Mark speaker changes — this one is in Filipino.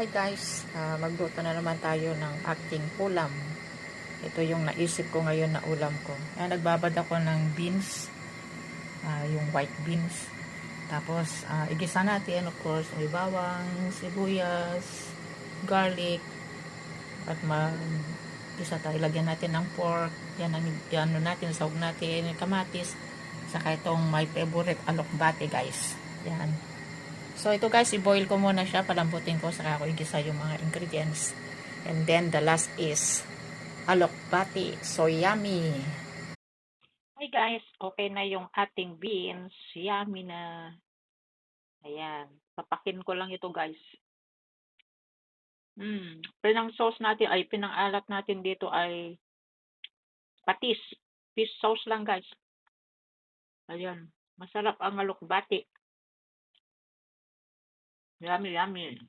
Speaker 1: Hi guys, magluto na naman tayo ng aking ulam. Ito yung naisip ko ngayon na ulam ko. Nagbabad ako ng beans, yung white beans. Tapos, igisa natin, of course, may bawang, sibuyas, garlic, at isa tayo, lagyan natin ng pork. Yan natin, sahog natin, kamatis, saka itong my favorite alokbate guys. Yan. So, ito guys, i-boil ko muna siya, palambutin ko, saka ako igisa yung mga ingredients. And then, the last is alokbati. So, yummy! Hi guys, okay na yung ating beans. Yummy na. Ayan. Papakin ko lang ito guys. Pinang sauce natin, pinang-alat natin dito ay patis. Fish sauce lang guys. Ayan. Masarap ang alokbati. Yummy, yummy.